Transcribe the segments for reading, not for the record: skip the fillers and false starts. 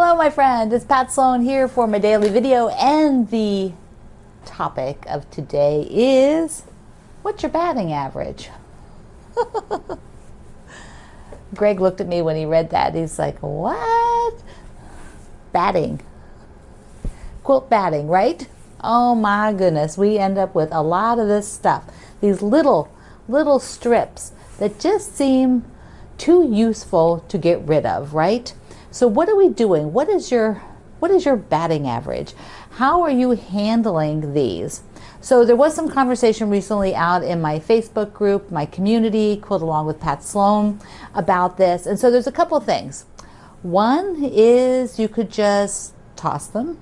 Hello my friend, it's Pat Sloan here for my daily video, and the topic of today is, what's your batting average? Greg looked at me when he read that. He's like, what? Batting. Quilt batting, right? Oh my goodness, we end up with a lot of this stuff. These little strips that just seem too useful to get rid of, right? So what are we doing? What is your batting average? How are you handling these? So there was some conversation recently out in my Facebook group, my community, Quilt Along with Pat Sloan, about this. And so there's a couple things. One is you could just toss them.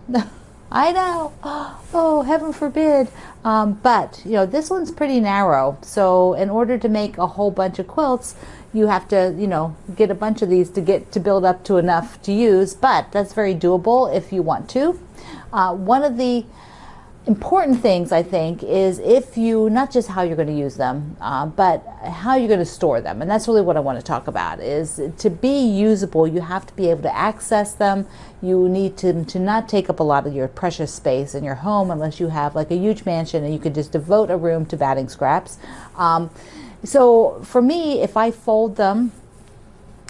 I know. Oh, heaven forbid. But, you know, this one's pretty narrow. So in order to make a whole bunch of quilts, you have to, you know, get a bunch of these to build up to enough to use. But that's very doable if you want to. One of the important things, I think, is if you, not just how you're going to use them, but how you're going to store them. And that's really what I want to talk about, is to be usable, you have to be able to access them. You need to not take up a lot of your precious space in your home unless you have like a huge mansion and you can just devote a room to batting scraps. So for me, if I fold them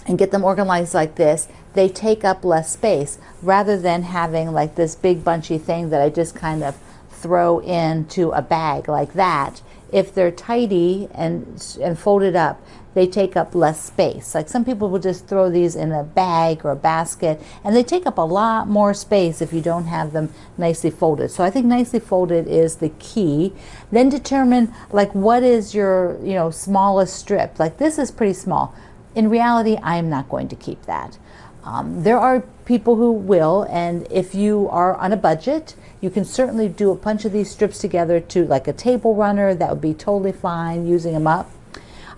and get them organized like this, they take up less space rather than having like this big bunchy thing that I just kind of throw into a bag like that. If they're tidy and folded up, they take up less space. Like some people will just throw these in a bag or a basket, and they take up a lot more space if you don't have them nicely folded. So I think nicely folded is the key. Then determine like what is your, you know, smallest strip. Like this is pretty small. In reality, I'm not going to keep that. There are people who will, and if you are on a budget, you can certainly do a bunch of these strips together to like a table runner. That would be totally fine, using them up.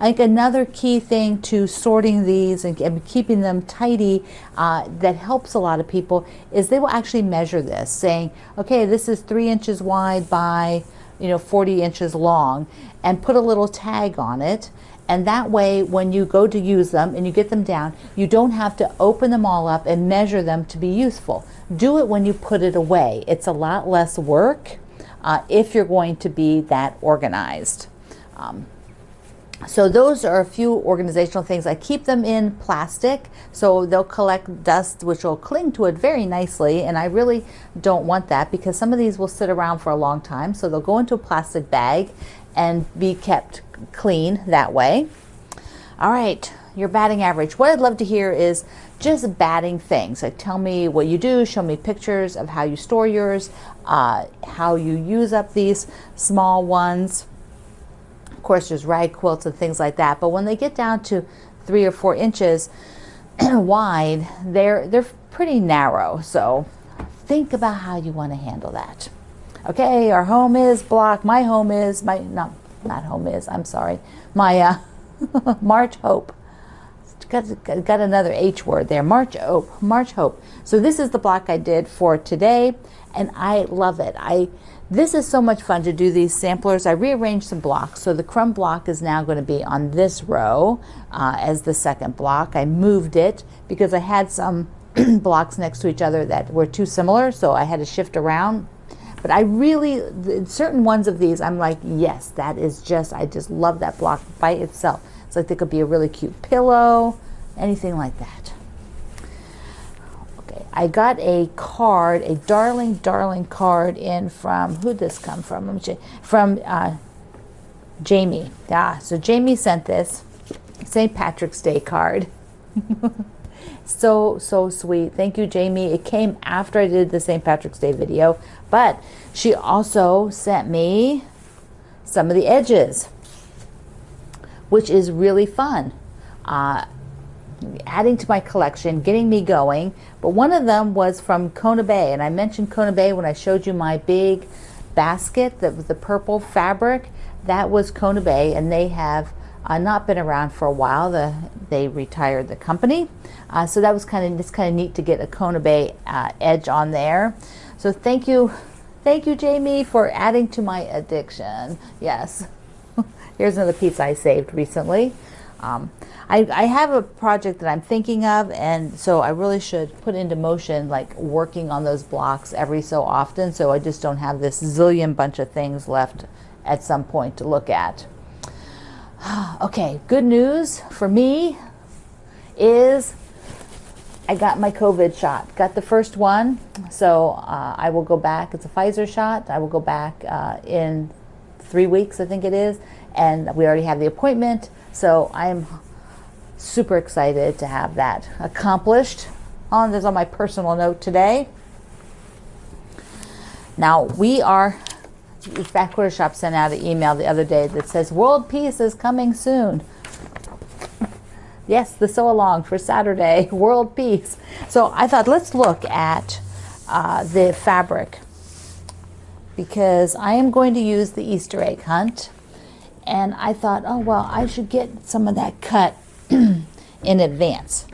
I think another key thing to sorting these and keeping them tidy that helps a lot of people is they will actually measure this, saying, okay, this is 3 inches wide by 40 inches long, and put a little tag on it. And that way, when you go to use them and you get them down, you don't have to open them all up and measure them to be useful. Do it when you put it away. It's a lot less work if you're going to be that organized. So those are a few organizational things. I keep them in plastic, so they'll collect dust, which will cling to it very nicely, and I really don't want that because some of these will sit around for a long time. So they'll go into a plastic bag and be kept clean that way. All right, your batting average. What I'd love to hear is just batting things. Like tell me what you do, show me pictures of how you store yours, how you use up these small ones. Of course, there's rag quilts and things like that, but when they get down to 3 or 4 inches wide, they're pretty narrow. So think about how you want to handle that. Okay, our home is block. My home is not home is. I'm sorry. My March Hope. Got another H word there. March Hope. March Hope. So this is the block I did for today, and I love it. This is so much fun to do these samplers. I rearranged some blocks, so the crumb block is now going to be on this row as the second block. I moved it because I had some blocks next to each other that were too similar, so I had to shift around. But I really, certain ones of these, I'm like, yes, that is just, I just love that block by itself. It's like there could be a really cute pillow, anything like that. Okay, I got a card, a darling card in from, who'd this come from? From Jamie. Yeah, so Jamie sent this St. Patrick's Day card. So sweet. Thank you, Jamie. It came after I did the St. Patrick's Day video, but she also sent me some of the edges, which is really fun. Adding to my collection, getting me going. But one of them was from Kona Bay, and I mentioned Kona Bay when I showed you my big basket that was the purple fabric. That was Kona Bay, and they have not been around for a while. They retired the company. So that was kind of neat to get a Kona Bay edge on there. So thank you, Jamie, for adding to my addiction. Yes. Here's another piece I saved recently. I have a project that I'm thinking of, and so I really should put into motion like working on those blocks every so often, so I just don't have this zillion bunch of things left at some point to look at. Okay, good news for me is I got my COVID shot. Got the first one, so I will go back. It's a Pfizer shot. I will go back in 3 weeks, I think it is, and we already have the appointment, so I'm super excited to have that accomplished. This on my personal note today. Now Fat Quarter Shop sent out an email the other day that says world peace is coming soon. Yes, the sew along for Saturday, world peace. So I thought, let's look at the fabric, because I am going to use the Easter egg hunt, and I thought, oh well, I should get some of that cut in advance.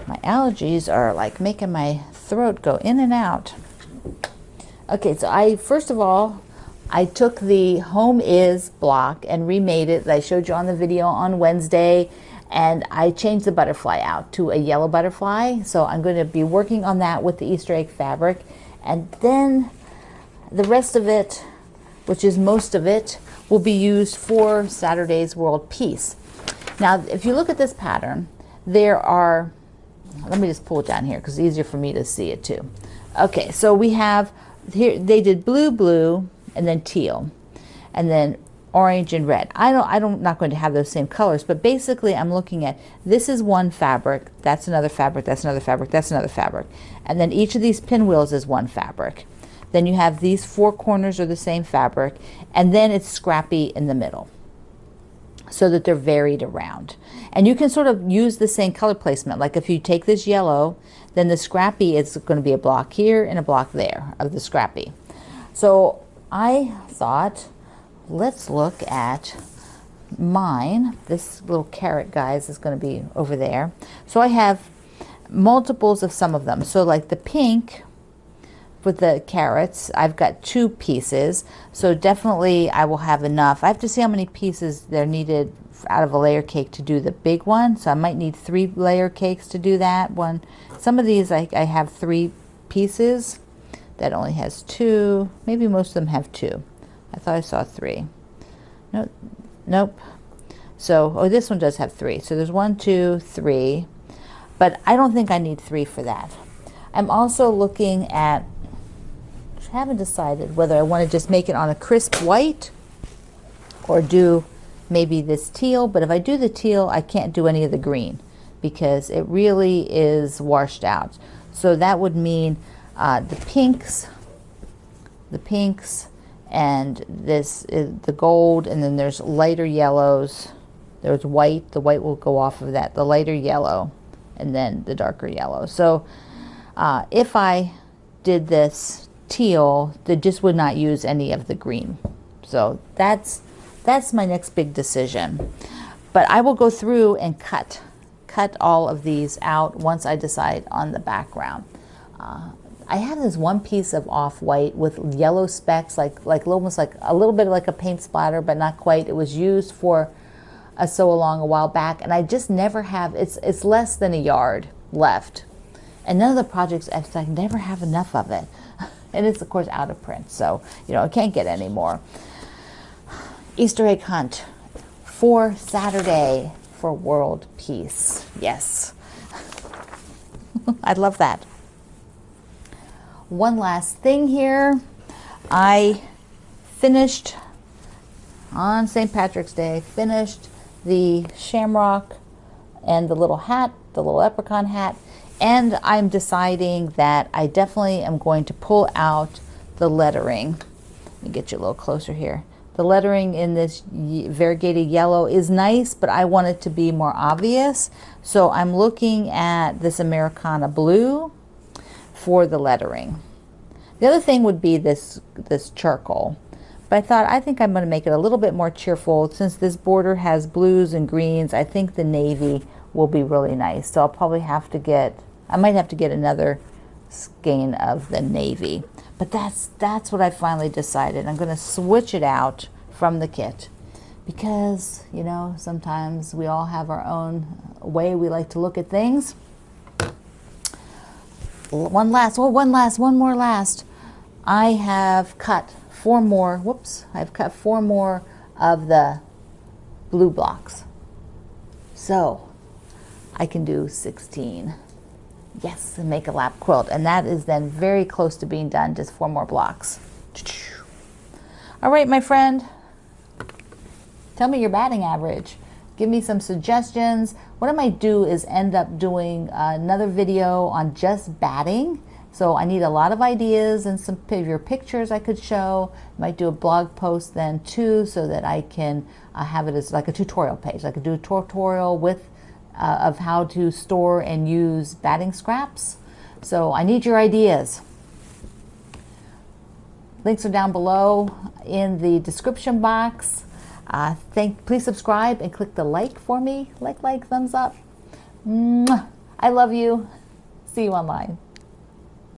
My allergies are like making my throat go in and out. Okay, so first of all, I took the Home Is block and remade it that I showed you on the video on Wednesday, and I changed the butterfly out to a yellow butterfly. So I'm going to be working on that with the Easter egg fabric, and then the rest of it, which is most of it, will be used for Saturday's World Peace. Now, if you look at this pattern, there are, let me just pull it down here because it's easier for me to see it too. Okay, so we have here, they did blue, blue, and then teal, and then orange and red. I'm not going to have those same colors, but basically I'm looking at, this is one fabric, that's another fabric, that's another fabric, that's another fabric, and then each of these pinwheels is one fabric. Then you have these four corners are the same fabric, and then it's scrappy in the middle, so that they're varied around. And you can sort of use the same color placement. Like if you take this yellow, then the scrappy is going to be a block here and a block there of the scrappy. So I thought, let's look at mine. This little carrot, guys, is going to be over there. So I have multiples of some of them. So like the pink with the carrots, I've got 2 pieces, so definitely I will have enough. I have to see how many pieces they're needed out of a layer cake to do the big one, so I might need 3 layer cakes to do that one. Some of these I have 3 pieces. That only has 2. Maybe most of them have 2. I thought I saw 3. Nope. So, oh, this one does have 3. So there's 1, 2, 3. But I don't think I need 3 for that. I'm also looking at, I haven't decided whether I want to just make it on a crisp white or do maybe this teal. But if I do the teal, I can't do any of the green because it really is washed out. So that would mean the pinks, and this is the gold, and then there's lighter yellows. There's white. The white will go off of that. The lighter yellow, and then the darker yellow. So if I did this teal, they just would not use any of the green. So that's my next big decision. But I will go through and cut all of these out once I decide on the background. I have this one piece of off-white with yellow specks, like almost like a little bit like a paint splatter, but not quite. It was used for a sew along a while back, and I just never have. It's less than a yard left, and none of the projects I never have enough of it, and it's of course out of print, so I can't get any more. Easter egg hunt for Saturday for world peace. Yes, I love that. One last thing here. I finished on St. Patrick's Day, finished the shamrock and the little hat, the little leprechaun hat, and I'm deciding that I definitely am going to pull out the lettering. Let me get you a little closer here. The lettering in this variegated yellow is nice, but I want it to be more obvious. So I'm looking at this Americana blue for the lettering. The other thing would be this charcoal. But I think I'm going to make it a little bit more cheerful. Since this border has blues and greens, I think the navy will be really nice. So I'll probably have to I might have to get another skein of the navy. But that's what I finally decided. I'm going to switch it out from the kit because, you know, sometimes we all have our own way we like to look at things. One more last. I have cut 4 more, whoops, I've cut 4 more of the blue blocks. So I can do 16. Yes, and make a lap quilt. And that is then very close to being done, just 4 more blocks. All right, my friend, tell me your batting average. Give me some suggestions. What I might do is end up doing another video on just batting. So I need a lot of ideas and some of your pictures I could show. Might do a blog post then too, so that I can have it as like a tutorial page. I could do a tutorial with of how to store and use batting scraps. So I need your ideas. Links are down below in the description box. Please subscribe and click the like for me. Like, thumbs up. Mwah. I love you. See you online.